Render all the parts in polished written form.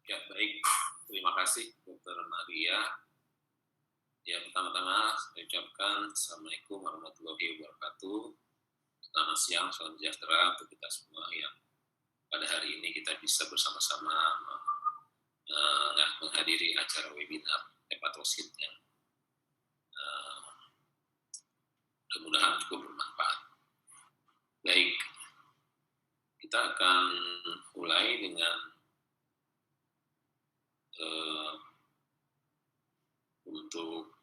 Ya, baik. Terima kasih, Dr. Maria. Ya, pertama-tama saya ucapkan Assalamualaikum warahmatullahi wabarakatuh. Selamat siang, salam sejahtera untuk kita semua yang pada hari ini kita bisa bersama-sama menghadiri acara webinar hepatosit yang mudah-mudahan cukup bermanfaat. Baik, kita akan mulai dengan untuk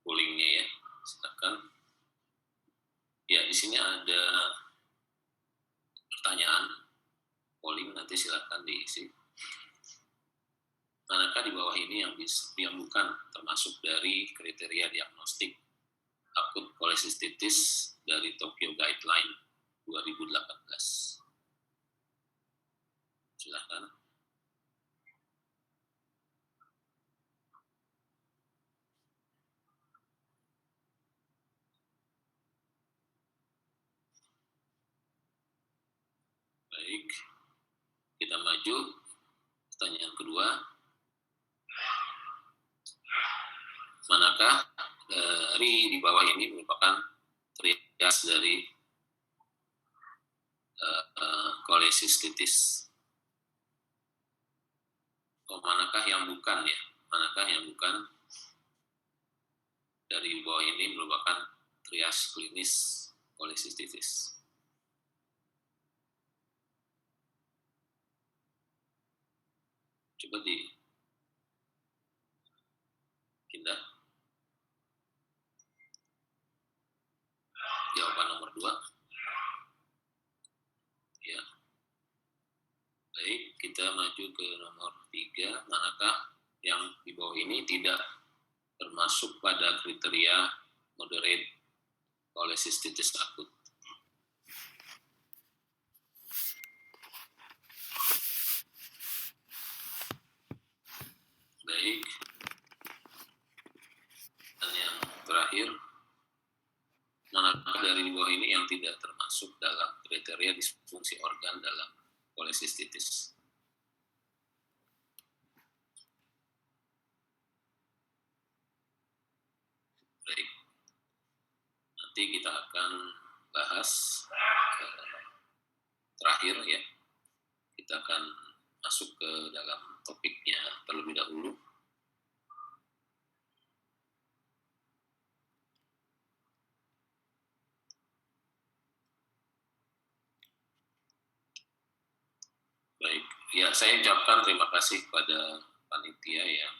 pollingnya ya. Silakan. Ya, di sini ada pertanyaan polling, nanti silakan diisi. Manakah di bawah ini yang bukan termasuk dari kriteria diagnostik akut kolesistitis dari Tokyo Guideline 2018? Silakan. Baik, kita maju. Pertanyaan kedua, manakah dari di bawah ini merupakan trias dari kolesistitis? Manakah yang bukan ya? Manakah yang bukan dari bawah ini merupakan trias klinis kolesistitis? Coba pindah. Jawaban nomor 2. Ya. Baik, kita maju ke nomor 3. Manakah yang di bawah ini tidak termasuk pada kriteria moderate kolesistitis akut? Baik. Dan yang terakhir, manakah dari bawah ini yang tidak termasuk dalam kriteria disfungsi organ dalam kolesistitis? Baik. Nanti kita akan bahas terakhir ya. Kita akan masuk ke dalam topiknya terlebih dahulu. Baik, ya saya ucapkan terima kasih kepada panitia yang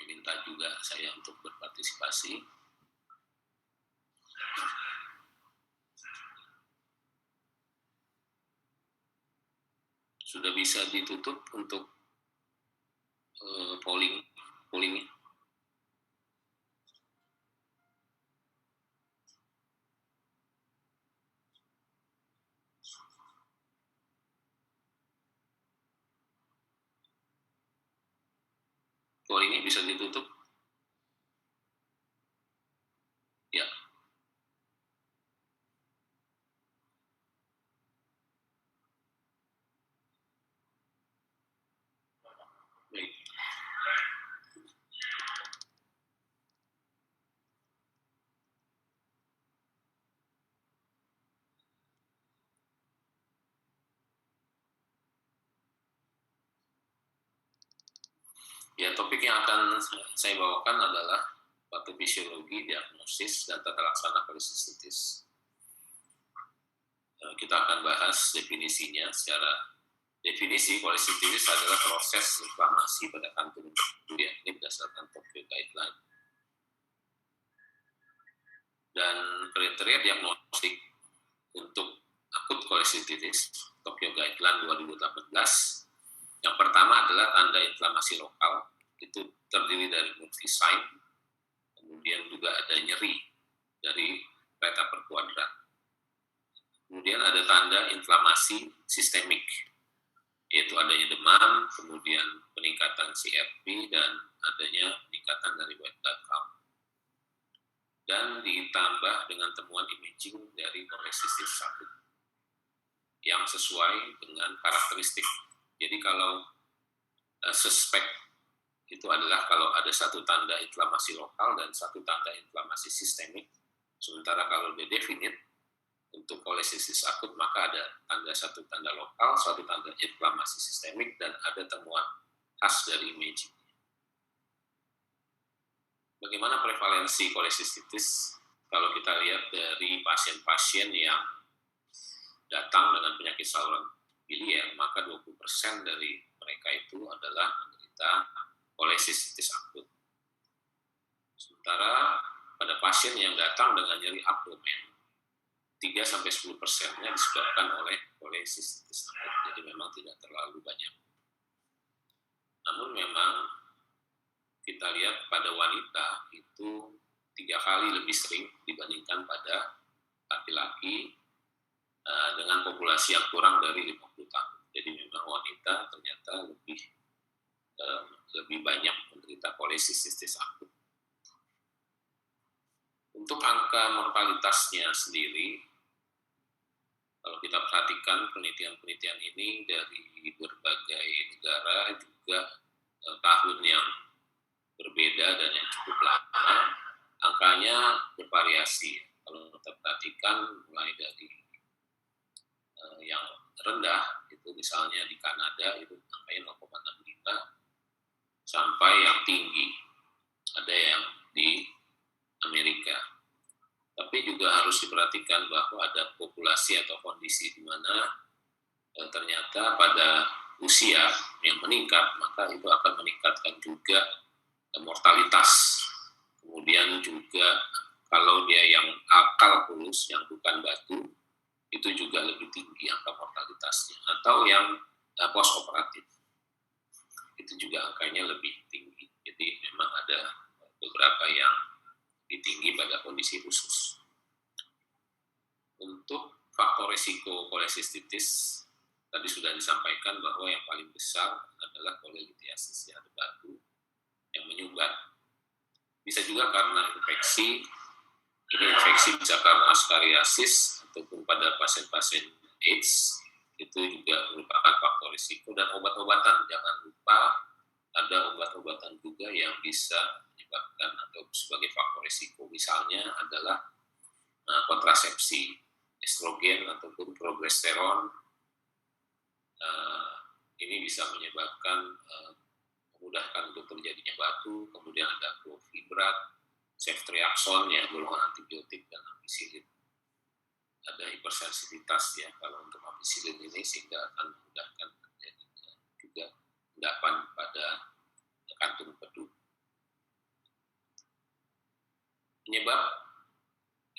meminta juga saya untuk berpartisipasi. Sudah bisa ditutup untuk pollingnya. Pollingnya bisa ditutup. Ya. Baik. Ya, topik yang akan saya bawakan adalah patofisiologi, diagnosis, dan tata laksana kolesistitis. Kita akan bahas definisinya. Secara definisi, kolesistitis adalah proses inflamasi pada kantung tubuh ya, ini berdasarkan Tokyo Guideline. Dan kriteria diagnostik untuk akut kolesistitis Tokyo Guideline 2018, yang pertama adalah tanda inflamasi lokal, itu terdiri dari Murphy sign, kemudian juga ada nyeri dari peta per kuadrat. Kemudian ada tanda inflamasi sistemik, yaitu adanya demam, kemudian peningkatan CRP, dan adanya peningkatan dari white blood count. Dan ditambah dengan temuan imaging dari kolesistitis akut. yang sesuai dengan karakteristik. Jadi kalau suspek itu adalah kalau ada satu tanda inflamasi lokal dan satu tanda inflamasi sistemik. Sementara kalau definite untuk kolesisis akut maka ada satu tanda lokal, satu tanda inflamasi sistemik, dan ada temuan khas dari imaging. Bagaimana prevalensi kolesistitis? Kalau kita lihat dari pasien-pasien yang datang dengan penyakit saluran biliar, maka 20% dari mereka itu adalah menderita kolesistitis akut. Sementara pada pasien yang datang dengan nyeri abdomen, 3-10%-nya disebabkan oleh kolesistitis akut. Jadi memang tidak terlalu banyak. Namun memang kita lihat pada wanita itu 3 kali lebih sering dibandingkan pada laki-laki dengan populasi yang kurang dari 50 tahun. Jadi memang wanita ternyata lebih banyak menderita kolesistitis akut. Untuk angka mortalitasnya sendiri, kalau kita perhatikan penelitian-penelitian ini dari berbagai negara juga tahun yang berbeda dan yang cukup lama, angkanya bervariasi. Kalau kita perhatikan mulai dari yang rendah, itu misalnya di Kanada itu angkanya 0,65 sampai yang tinggi, ada yang di Amerika. Tapi juga harus diperhatikan bahwa ada populasi atau kondisi di mana ternyata pada usia yang meningkat, maka itu akan meningkatkan juga mortalitas. Kemudian juga kalau dia yang akal pulus, yang bukan batu, itu juga lebih tinggi angka mortalitasnya. Atau yang post operatif, itu juga angkanya lebih tinggi. Jadi memang ada beberapa yang lebih tinggi pada kondisi khusus. Untuk faktor risiko kolesistitis, tadi sudah disampaikan bahwa yang paling besar adalah kolelithiasis, ada batu yang menyumbat. Bisa juga karena infeksi. Ini infeksi bisa karena askariasis ataupun pada pasien-pasien AIDS, itu juga merupakan faktor risiko. Dan obat-obatan, jangan lupa ada obat-obatan juga yang bisa menyebabkan atau sebagai faktor risiko. Misalnya adalah kontrasepsi, estrogen ataupun progesteron. Ini bisa menyebabkan memudahkan untuk terjadinya batu. Kemudian ada clofibrat, ceftriaxone ya, golongan antibiotik, dan ampicillin. Ada hipersensitivitas ya kalau untuk ampicillin ini, sehingga akan memudahkan terjadinya juga endapan pada kantung empedu. Penyebab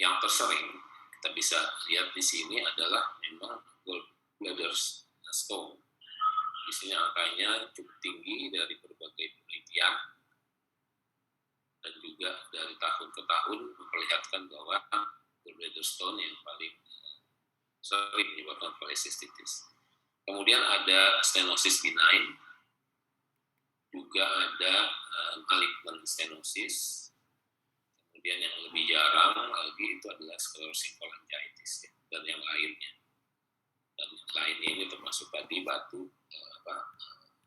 yang tersering kita bisa lihat di sini adalah memang gallbladder stone. Di sini angkanya cukup tinggi dari berbagai penelitian dan juga dari tahun ke tahun memperlihatkan bahwa gallbladder stone yang paling sering menyebabkan kolesistitis. Kemudian ada stenosis benign, juga ada malignant stenosis. Kemudian yang lebih jarang lagi itu adalah sclerosing cholangitis ya, dan yang lainnya. Dan yang lainnya ini termasuk tadi batu,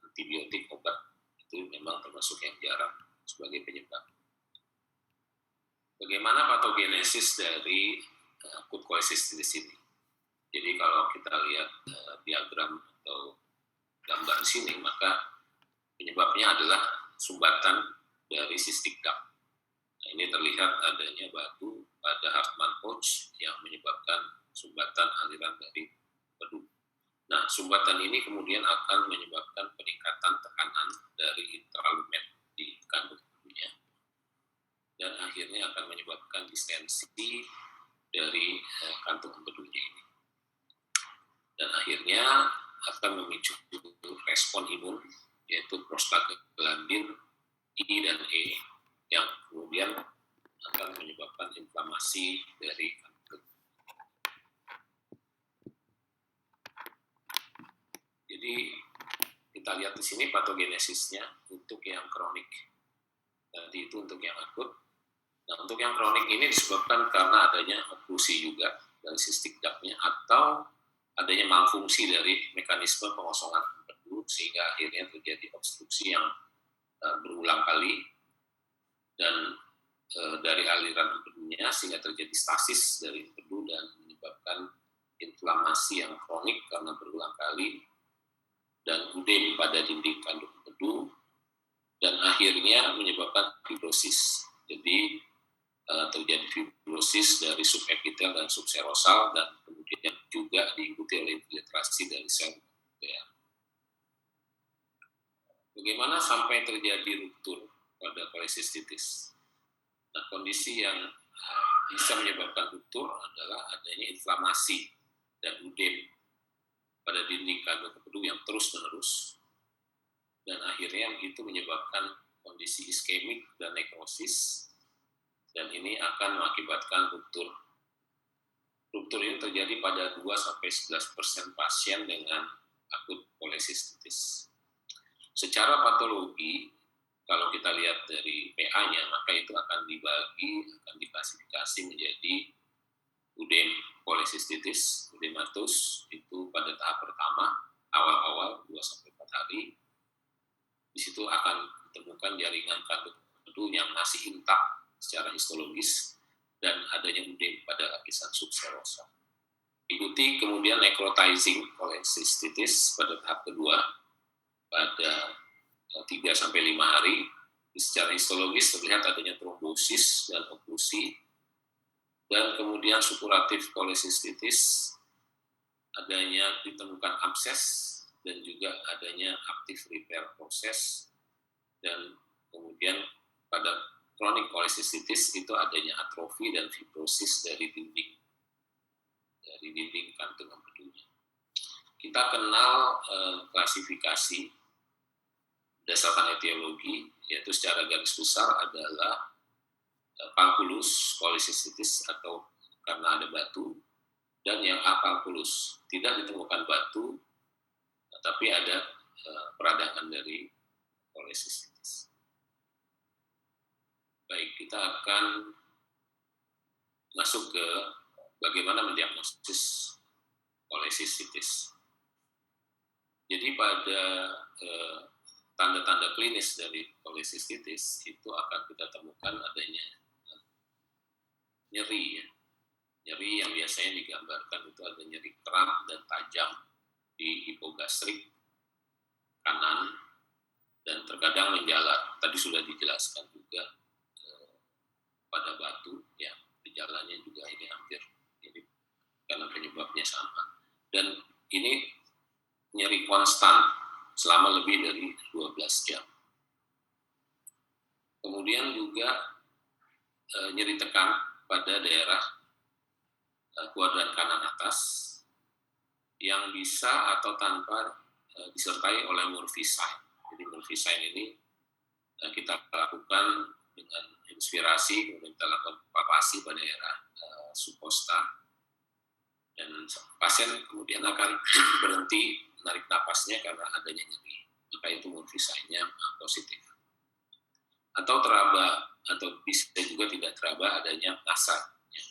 antibiotik, obat, itu memang termasuk yang jarang sebagai penyebab. Bagaimana patogenesis dari akut kolesistitis ini? Jadi kalau kita lihat diagram atau gambar di sini, maka penyebabnya adalah sumbatan dari cystic duct. Nah, ini terlihat adanya batu pada Hartmann pouch yang menyebabkan sumbatan aliran dari empedu. Nah, sumbatan ini kemudian akan menyebabkan peningkatan tekanan dari intralumen di kantung empedunya, dan akhirnya akan menyebabkan distensi dari kantung empedunya ini. Dan akhirnya akan memicu respon imun, yaitu prostaglandin I dan E, yang kemudian akan menyebabkan inflamasi dari kantung. Jadi kita lihat di sini patogenesisnya untuk yang kronik. Tadi itu untuk yang akut. Nah, untuk yang kronik ini disebabkan karena adanya oklusi juga dari cystic duct-nya, atau adanya malfungsi dari mekanisme pengosongan empedu sehingga akhirnya terjadi obstruksi yang berulang kali dan dari aliran empedunya sehingga terjadi stasis dari empedu dan menyebabkan inflamasi yang kronik karena berulang kali dan udem pada dinding kandung empedu dan akhirnya menyebabkan fibrosis. Jadi terjadi fibrosis dari subepitel dan subserosal dan kemudian juga diikuti oleh infiltrasi dari sel nuklear. Bagaimana sampai terjadi ruptur pada kolesistitis? Nah, kondisi yang bisa menyebabkan ruptur adalah adanya inflamasi dan udem pada dinding kandung empedu yang terus-menerus dan akhirnya itu menyebabkan kondisi iskemik dan nekrosis dan ini akan mengakibatkan ruptur. Ruptur ini terjadi pada 2-11% pasien dengan akut kolesistitis. Secara patologi, kalau kita lihat dari PA-nya, maka itu akan diklasifikasi menjadi udem kolesistitis, udematus, itu pada tahap pertama, awal-awal 2-4 hari. Di situ akan ditemukan jaringan kandung empedu yang masih intak secara histologis dan adanya udem pada lapisan subserosal. Ikuti kemudian necrotizing kolesistitis pada tahap kedua pada 3-5 hari. Secara histologis terlihat adanya trombosis dan oklusi dan kemudian supuratif kolesistitis adanya ditemukan abses dan juga adanya active repair proses dan kemudian pada kronik kolesistitis itu adanya atrofi dan fibrosis dari dinding kantung empedunya. Kita kenal klasifikasi berdasarkan etiologi, yaitu secara garis besar adalah calculus kolesistitis atau karena ada batu, dan yang acalculus tidak ditemukan batu, tapi ada peradangan dari kolesistitis. Baik, kita akan masuk ke bagaimana mendiagnosis kolesistitis. Jadi pada tanda-tanda klinis dari kolesistitis itu akan kita temukan adanya nyeri, ya. Nyeri yang biasanya digambarkan itu ada nyeri keras dan tajam di hipogastrik kanan dan terkadang menjalar. Tadi sudah dijelaskan juga pada batu, ya, gejalanya juga ini hampir mirip karena penyebabnya sama. Dan ini nyeri konstan selama lebih dari 12 jam. Kemudian juga nyeri tekan pada daerah kuadran kanan atas yang bisa atau tanpa disertai oleh Murphy-Sign. Jadi Murphy-Sign ini kita lakukan dengan inspirasi, kemudian kita lakukan palpasi pada daerah subkosta dan pasien kemudian akan berhenti menarik napasnya karena adanya nyeri. Maka itu Murphy-Sign-nya positif. Atau teraba, atau bisa juga tidak teraba adanya asap yang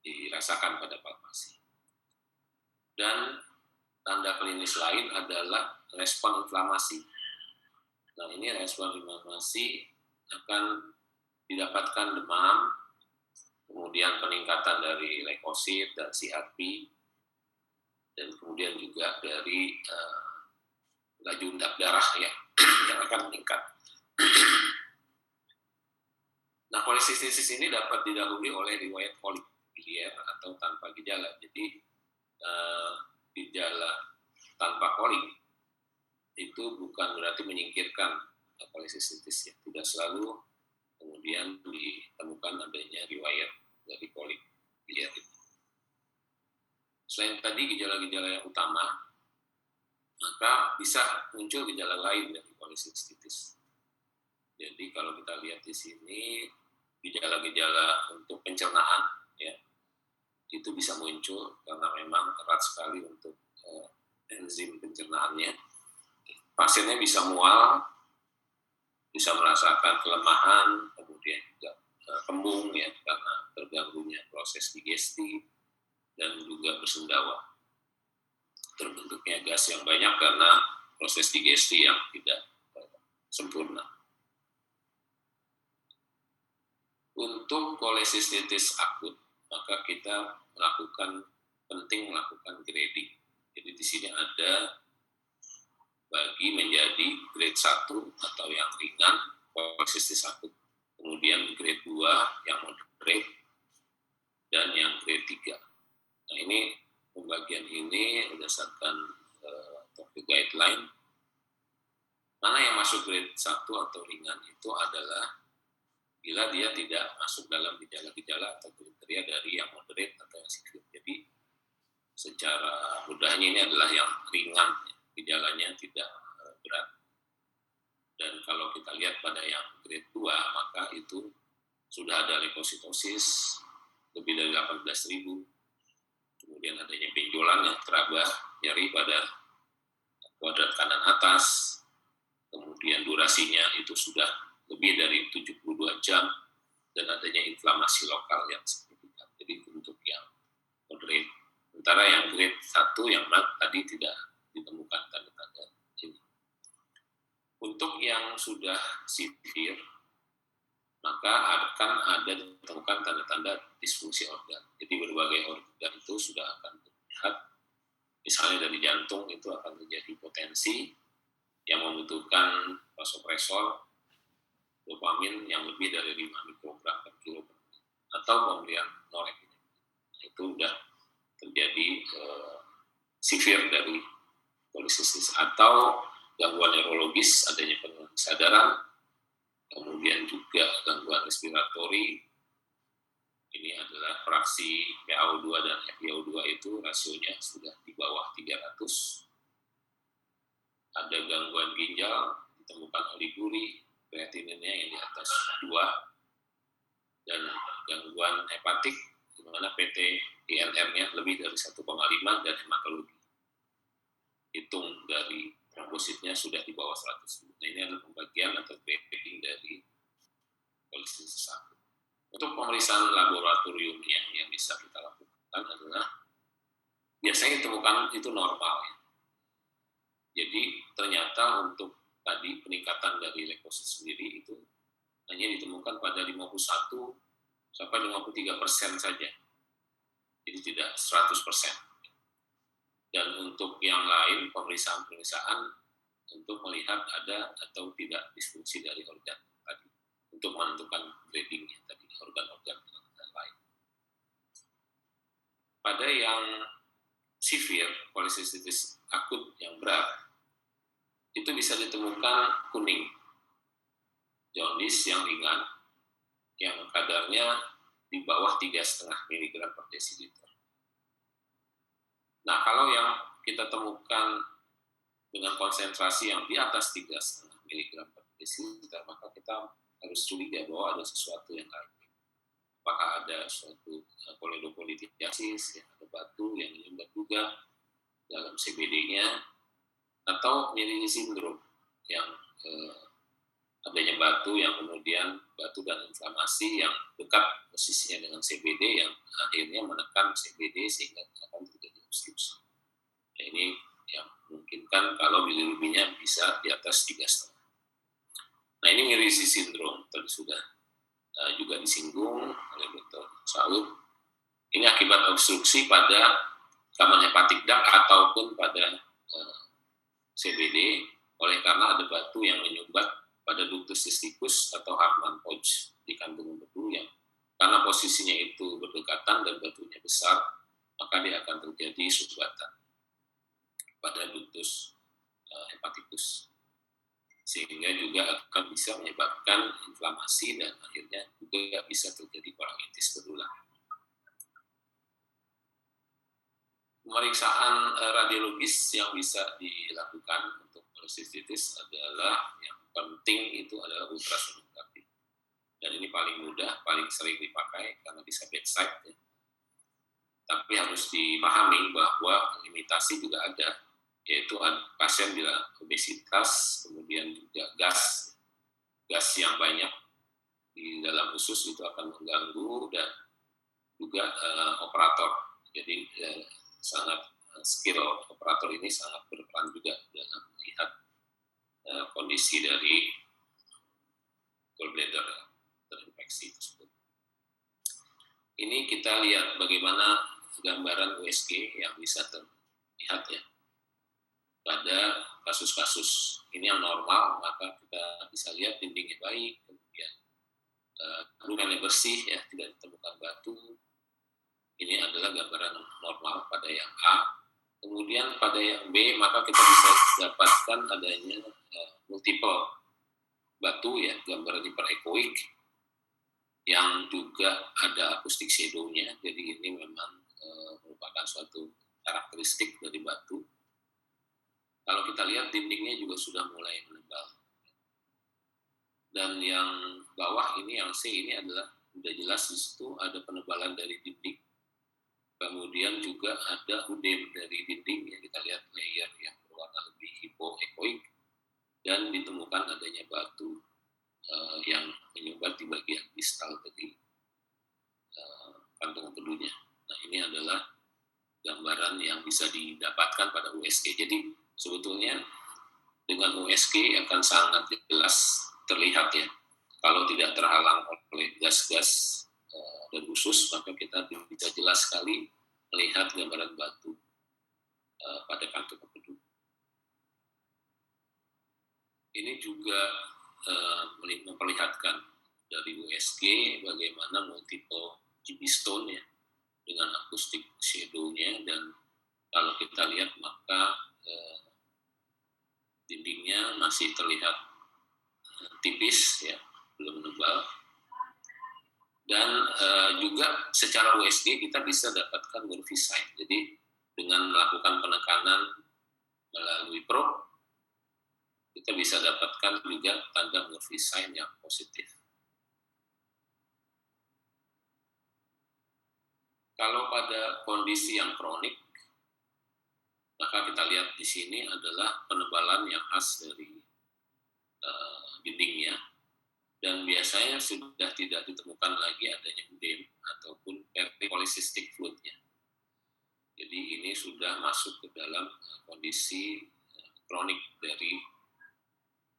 dirasakan pada palpasi. Dan tanda klinis lain adalah respon inflamasi. Nah, ini respon inflamasi akan didapatkan demam, kemudian peningkatan dari leukosit dan CRP, dan kemudian juga dari laju undap darah ya yang akan meningkat. Nah, kolesistitis ini dapat didahului oleh riwayat kolik biliar atau tanpa gejala. Jadi gejala tanpa kolik itu bukan berarti menyingkirkan kolesistitis, ya. Tidak selalu kemudian ditemukan adanya riwayat dari kolik biliar itu. Selain tadi gejala-gejala yang utama, maka bisa muncul gejala lain dari kolesistitis. Jadi kalau kita lihat di sini gejala-gejala untuk pencernaan, ya, itu bisa muncul karena memang erat sekali untuk enzim pencernaannya. Pasiennya bisa mual, bisa merasakan kelemahan, kemudian juga kembung, ya, karena terganggunya proses digesti, dan juga bersendawa. Terbentuknya gas yang banyak karena proses digesti yang tidak sempurna. Untuk kolesistitis akut, maka kita penting melakukan grading. Jadi di sini ada bagi menjadi grade 1 atau yang ringan, kolesistitis akut. Kemudian grade 2 yang moderate, dan yang grade 3. Nah, ini pembagian ini berdasarkan Tokyo Guideline. Mana yang masuk grade 1 atau ringan itu adalah bila dia tidak masuk dalam gejala-gejala atau kriteria dari yang moderate atau yang severe. Jadi secara mudahnya ini adalah yang ringan, gejalanya tidak berat. Dan kalau kita lihat pada yang grade 2, maka itu sudah ada leukositosis lebih dari 18.000, kemudian adanya benjolan yang teraba, nyeri pada kuadrat kanan atas, kemudian durasinya itu sudah lebih dari 72 jam, dan adanya inflamasi lokal yang signifikan. Jadi untuk yang moderate. Sementara yang grade 1 yang tadi tidak ditemukan tanda-tanda ini. Untuk yang sudah severe, maka akan ada ditemukan tanda-tanda disfungsi organ. Jadi berbagai organ itu sudah akan terlihat. Misalnya dari jantung itu akan terjadi potensi yang membutuhkan vasopresor, dopamin yang lebih dari 5 mikrogram per kilogram, atau pemberian norepinefrin. Itu sudah terjadi severe dari polisistis, atau gangguan neurologis, adanya penurunan kesadaran, kemudian juga gangguan respiratori. Ini adalah fraksi PaO2 dan FiO2 itu rasionya sudah di bawah 300. Ada gangguan ginjal, ditemukan oliguri, kreatininnya yang di atas 2, dan gangguan hepatik, di mana PT-INR-nya lebih dari 1,5, dan hematologi. Hitung dari trombositnya sudah di bawah 100. Nah, ini adalah pembagian atau grading dari kolesistitis akut. Untuk pemeriksaan laboratoriumnya yang bisa kita lakukan adalah biasanya ditemukan itu normal. Ya. Jadi ternyata untuk tadi peningkatan dari leukosit sendiri itu hanya ditemukan pada 51 sampai 53% saja. Jadi tidak 100%. Dan untuk yang lain pemeriksaan-pemeriksaan untuk melihat ada atau tidak disfungsi dari organ tadi, untuk menentukan gradingnya tadi, organ-organ lain. Pada yang severe, kolesistitis akut yang berat, itu bisa ditemukan kuning, jaundice yang ringan, yang kadarnya di bawah 3,5 mg per desiliter. Nah, kalau yang kita temukan dengan konsentrasi yang di atas 3,5 mg per desiliter, maka kita harus curiga bahwa ada sesuatu yang lain. Apakah ada suatu koledopolitiasis, yang ada batu yang menyumbat juga dalam CBD-nya, atau Miri sindrom yang adanya batu yang kemudian batu dan inflamasi yang dekat posisinya dengan CBD yang akhirnya menekan CBD sehingga akan terjadi obstruksi. Nah, ini yang memungkinkan kalau bilirubinnya bisa di atas 3,5. Nah, ini Miri sindrom tadi sudah juga disinggung oleh Dr. Saud. Ini akibat obstruksi pada saluran hepatik duct ataupun pada CBD oleh karena ada batu yang menyumbat pada ductus cysticus atau Hartmann pouch di kantung empedu yang karena posisinya itu berdekatan dan batunya besar, maka dia akan terjadi sumbatan pada ductus hepatikus, sehingga juga akan bisa menyebabkan inflamasi dan akhirnya juga bisa terjadi kolangitis berulang. Pemeriksaan radiologis yang bisa dilakukan untuk kolesistitis adalah yang penting itu adalah ultrasonografi. Dan ini paling mudah, paling sering dipakai karena bisa bedside. Ya. Tapi harus dipahami bahwa limitasi juga ada, yaitu pasien bila obesitas, kemudian juga gas yang banyak di dalam usus itu akan mengganggu, dan juga operator Jadi sangat skill operator ini sangat berperan juga dalam melihat kondisi dari gallbladder terinfeksi tersebut. Ini kita lihat bagaimana gambaran USG yang bisa terlihat ya pada kasus-kasus ini yang normal, maka kita bisa lihat dindingnya baik, kemudian lukanya bersih ya, tidak ditemukan batu. Ini adalah gambaran normal pada yang A. Kemudian pada yang B maka kita bisa dapatkan adanya multiple batu ya, gambaran hiperechoic yang juga ada acoustic shadow-nya. Jadi ini memang merupakan suatu karakteristik dari batu. Kalau kita lihat dindingnya juga sudah mulai menebal. Dan yang bawah ini yang C ini adalah sudah jelas di situ ada penebalan dari dinding. Kemudian juga ada udem dari dinding yang kita lihat layer yang berwarna lebih hipoechoic dan ditemukan adanya batu yang menyumbat di bagian distal dari kantung empedunya. Nah ini adalah gambaran yang bisa didapatkan pada USG. Jadi sebetulnya dengan USG akan sangat jelas terlihat ya. Kalau tidak terhalang oleh gas-gas dan usus, maka kita bisa jelas sekali melihat gambaran batu pada kantung empedu. Ini juga memperlihatkan dari USG bagaimana multiple GB stone ya dengan acoustic shadow-nya, dan kalau kita lihat maka dindingnya masih terlihat tipis ya, belum menebal. Dan juga secara USG kita bisa dapatkan Murphy sign. Jadi dengan melakukan penekanan melalui probe kita bisa dapatkan juga tanda Murphy sign yang positif. Kalau pada kondisi yang kronik, maka kita lihat di sini adalah penebalan yang khas dari dindingnya, dan biasanya sudah tidak ditemukan lagi adanya udem ataupun polycystic fluid-nya. Jadi ini sudah masuk ke dalam kondisi kronik dari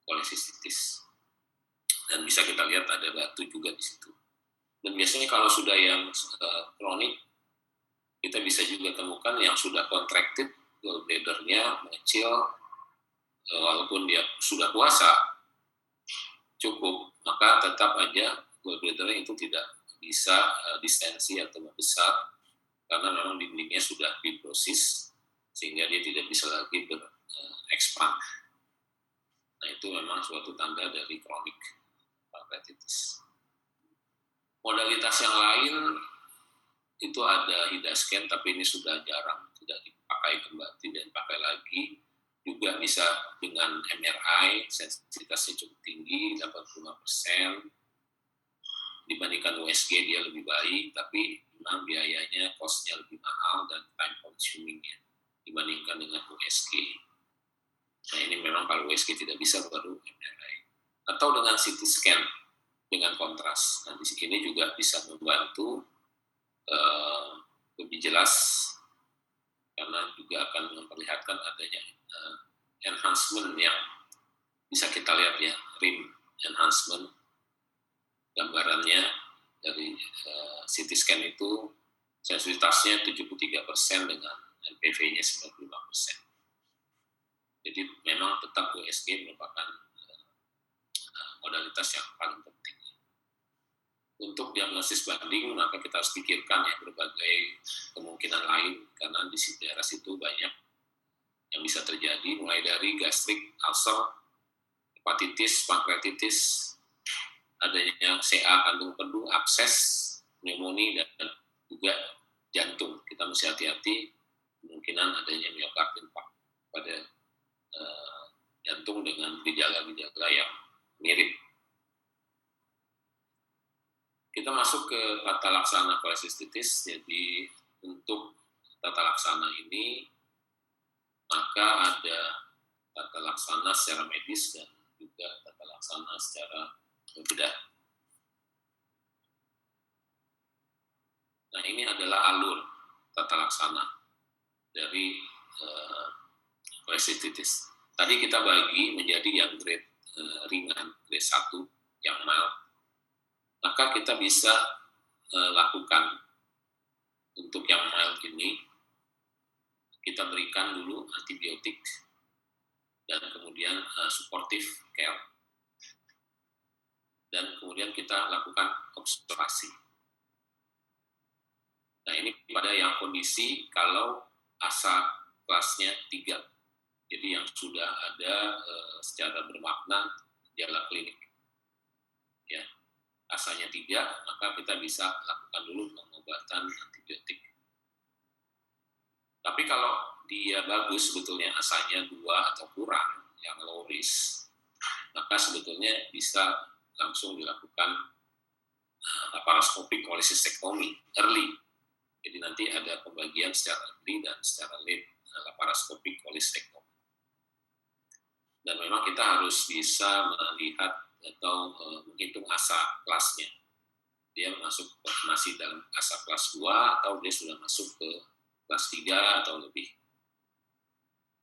polycystitis. Dan bisa kita lihat ada batu juga di situ. Dan biasanya kalau sudah yang kronik, kita bisa juga temukan yang sudah contracted, gallbladder-nya mengecil, walaupun dia sudah puasa, cukup, maka tetap aja gallbladder-nya itu tidak bisa distensi atau membesar, karena memang dindingnya sudah fibrosis, sehingga dia tidak bisa lagi berekspand. Nah itu memang suatu tanda dari kronik pankreatitis. Modalitas yang lain itu ada HIDA scan, tapi ini sudah jarang, tidak dipakai kembali, tidak dipakai lagi. Juga bisa dengan MRI, sensitivitasnya cukup tinggi, 85%. Dibandingkan USG dia lebih baik, tapi memang biayanya, cost-nya lebih mahal dan time consuming-nya dibandingkan dengan USG. Nah ini memang kalau USG tidak bisa, baru MRI. Atau dengan CT scan dengan kontras. Nah di sini juga bisa membantu lebih jelas, karena juga akan memperlihatkan adanya enhancement yang bisa kita lihat ya, rim enhancement. Gambarannya dari CT scan itu sensitivitasnya 73% dengan NPV-nya 95%. Jadi memang tetap USG merupakan modalitas yang paling penting. Untuk diagnosis banding, maka kita harus pikirkan ya berbagai kemungkinan lain, karena di daerah situ banyak yang bisa terjadi, mulai dari gastrik, ulcer, hepatitis, pankreatitis, adanya CA kantung empedu, abses, pneumonia, dan juga jantung. Kita mesti hati-hati kemungkinan adanya myocard infarct pada jantung dengan gejala-gejala yang mirip. Kita masuk ke tata laksana kolesistitis. Jadi untuk tata laksana ini maka ada tata laksana secara medis dan juga tata laksana secara bedah. Nah ini adalah alur tata laksana dari kolesititis. Tadi kita bagi menjadi yang grade ringan, grade 1, yang mild. Maka kita bisa lakukan untuk yang mild ini, kita berikan dulu antibiotik dan kemudian supportive care. Dan kemudian kita lakukan observasi. Nah, ini pada yang kondisi kalau ASA kelasnya 3. Jadi yang sudah ada secara bermakna gejala klinik. Ya, ASA-nya 3, maka kita bisa lakukan dulu pengobatan antibiotik. Tapi kalau dia bagus sebetulnya ASA-nya 2 atau kurang, yang low risk, maka sebetulnya bisa langsung dilakukan laparoskopik cholecystectomy early. Jadi nanti ada pembagian secara early dan secara late laparoskopik cholecystectomy. Dan memang kita harus bisa melihat atau menghitung ASA kelasnya. Dia masih dalam ASA kelas 2 atau dia sudah masuk ke kelas 3 atau lebih.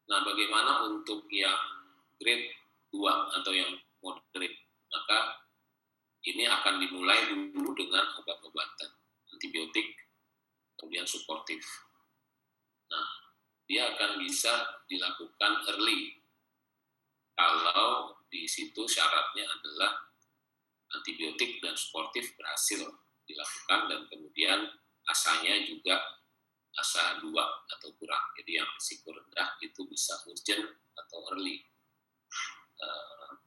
Nah, bagaimana untuk yang grade 2 atau yang moderate? Maka ini akan dimulai dulu dengan obat-obatan, antibiotik, kemudian suportif. Nah, dia akan bisa dilakukan early kalau di situ syaratnya adalah antibiotik dan suportif berhasil dilakukan dan kemudian ASA-nya juga ASA 2 atau kurang. Jadi yang risiko rendah itu bisa urgent atau early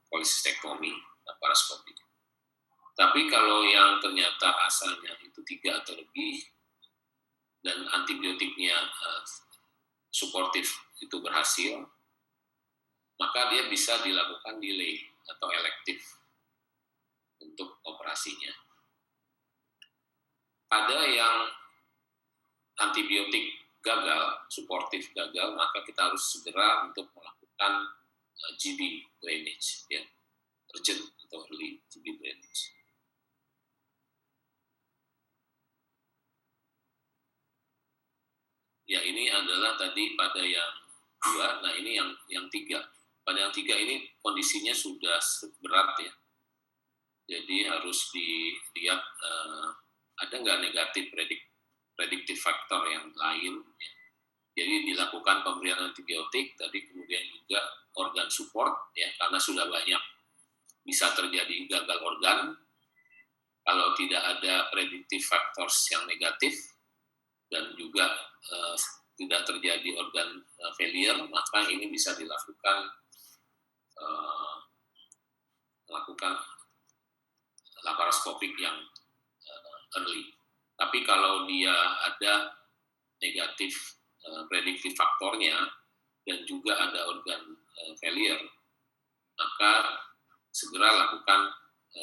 cholecystectomy laparoskopik. Tapi kalau yang ternyata ASA-nya itu 3 atau lebih dan antibiotiknya suportif itu berhasil, maka dia bisa dilakukan delay atau elektif untuk operasinya. Pada yang antibiotik gagal, suportif gagal, maka kita harus segera untuk melakukan GB drainage, ya, urgent atau early GB drainage. Ya, ini adalah tadi pada yang 2, nah ini yang 3. Pada yang 3 ini kondisinya sudah berat ya. Jadi harus dilihat ada nggak negatif predictive factor yang lain. Ya. Jadi dilakukan pemberian antibiotik, tadi kemudian juga organ support ya, karena sudah banyak bisa terjadi gagal organ. Kalau tidak ada predictive factors yang negatif dan juga tidak terjadi organ failure, maka ini bisa dilakukan melakukan laparoskopik yang early. Tapi kalau dia ada negatif predictive faktornya dan juga ada organ failure, maka segera lakukan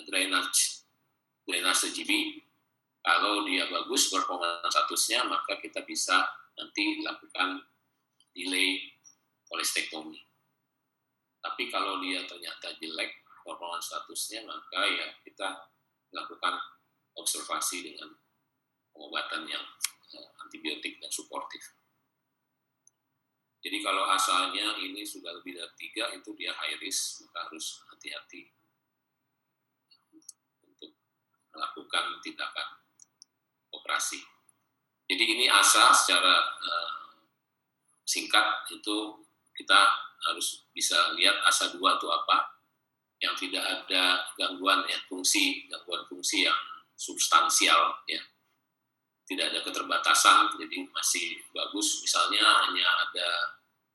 drainase GB. Kalau dia bagus performa statusnya, maka kita bisa nanti lakukan delay cholecystectomy. Tapi kalau dia ternyata jelek performa statusnya, maka ya kita lakukan observasi dengan pengobatan yang antibiotik dan suportif. Jadi kalau asalnya ini sudah lebih dari 3, itu dia high risk, maka harus hati-hati untuk melakukan tindakan operasi. Jadi ini ASA secara singkat itu kita harus bisa lihat ASA 2 itu apa, yang tidak ada gangguan fungsi yang substansial ya. Tidak ada keterbatasan, jadi masih bagus. Misalnya hanya ada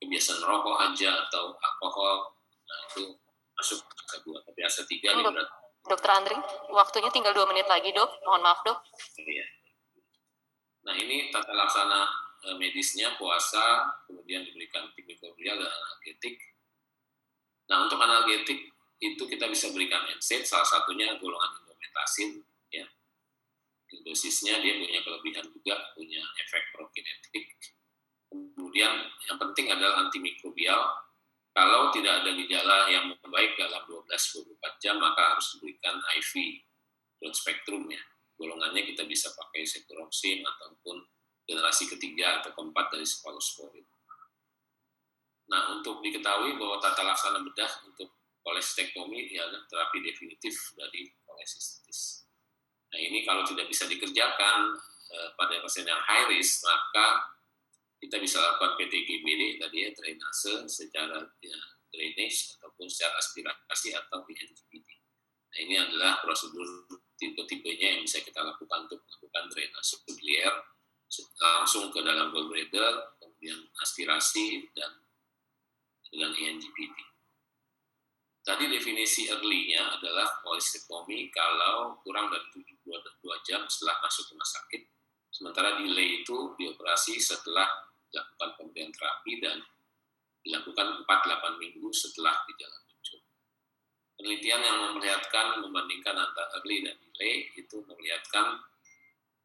kebiasaan rokok aja atau alkohol, nah itu masuk ASA 2. Tapi ASA 3 ini berat. Dokter Andri, waktunya tinggal 2 menit lagi, Dok. Mohon maaf, Dok. Iya. Nah, ini tata laksana medisnya, puasa, kemudian diberikan antimikrobial dan analgetik. Nah, untuk analgetik itu kita bisa berikan NSAID, salah satunya golongan indomethacin, ya. Dosisnya dia punya kelebihan juga, punya efek prokinetik. Kemudian yang penting adalah antimikrobial. Kalau tidak ada gejala yang membaik dalam 12-24 jam, maka harus diberikan IV broad spektrum ya. Golongannya kita bisa pakai ceftriaxone ataupun generasi ketiga atau keempat dari sefalosporin. Nah, untuk diketahui bahwa tata laksana bedah untuk kolestektomi adalah terapi definitif dari kolesistitis. Nah, ini kalau tidak bisa dikerjakan pada pasien yang high risk, maka kita bisa lakukan PTGBD tadi ya, drainase secara drainage ataupun secara aspirasi atau PNGBD. Nah, ini adalah prosedur tipe-tipenya yang bisa kita lakukan untuk melakukan drainase biliar langsung ke dalam gallbladder, kemudian aspirasi dan dengan ENGPD. Tadi definisi early-nya adalah kolestektomi kalau kurang dari 2 jam setelah masuk rumah sakit, sementara delay itu dioperasi setelah dilakukan pemberian terapi dan dilakukan 4-8 minggu setelah gejala muncul. Penelitian yang memperlihatkan membandingkan antara early dan delay itu memperlihatkan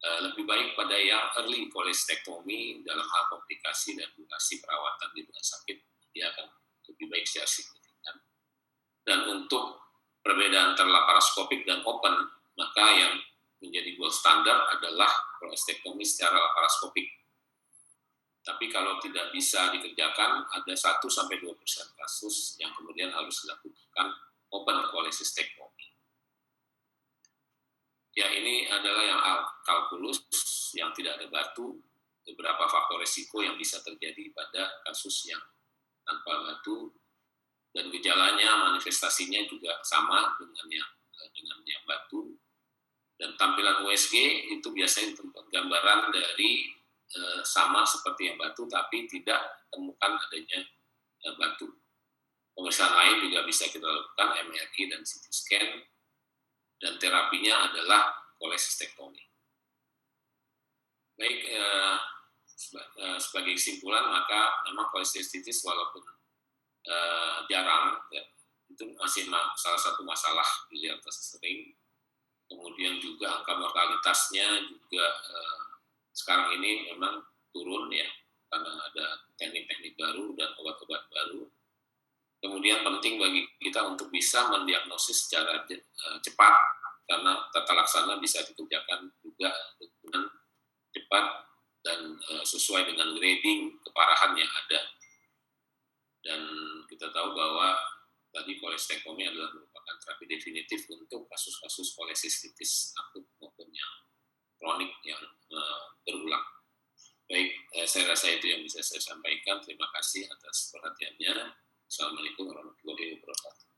lebih baik pada yang early kolestektomi dalam hal komplikasi dan durasi perawatan di rumah sakit, dia akan lebih baik secara signifikan. Dan untuk perbedaan antara laparoskopik dan open, maka yang menjadi gold standard adalah kolestektomi secara laparoskopik. Tapi kalau tidak bisa dikerjakan, ada 1-2% kasus yang kemudian harus dilakukan open kolesistektomi. Ya, ini adalah yang kalkulus, yang tidak ada batu, beberapa faktor risiko yang bisa terjadi pada kasus yang tanpa batu, dan gejalanya, manifestasinya juga sama dengan yang batu. Dan tampilan USG itu biasanya gambaran dari sama seperti yang batu, tapi tidak temukan adanya batu. Pemeriksaan lain juga bisa kita lakukan, MRI dan CT scan, dan terapinya adalah kolesistektomi. Baik, sebagai kesimpulan, maka memang kolesistitis walaupun jarang, ya, itu masih salah satu masalah biliar tersering. Kemudian juga angka mortalitasnya juga sekarang ini memang turun ya, karena ada teknik-teknik baru dan obat-obat baru. Kemudian penting bagi kita untuk bisa mendiagnosis secara cepat, karena tata laksana bisa dikerjakan juga dengan cepat dan sesuai dengan grading keparahan yang ada. Dan kita tahu bahwa tadi kolestektomi adalah merupakan terapi definitif untuk kasus-kasus kolesistitis akut maupun yang kronik yang berulang. Baik, saya rasa itu yang bisa saya sampaikan. Terima kasih atas perhatiannya. Assalamualaikum warahmatullahi wabarakatuh.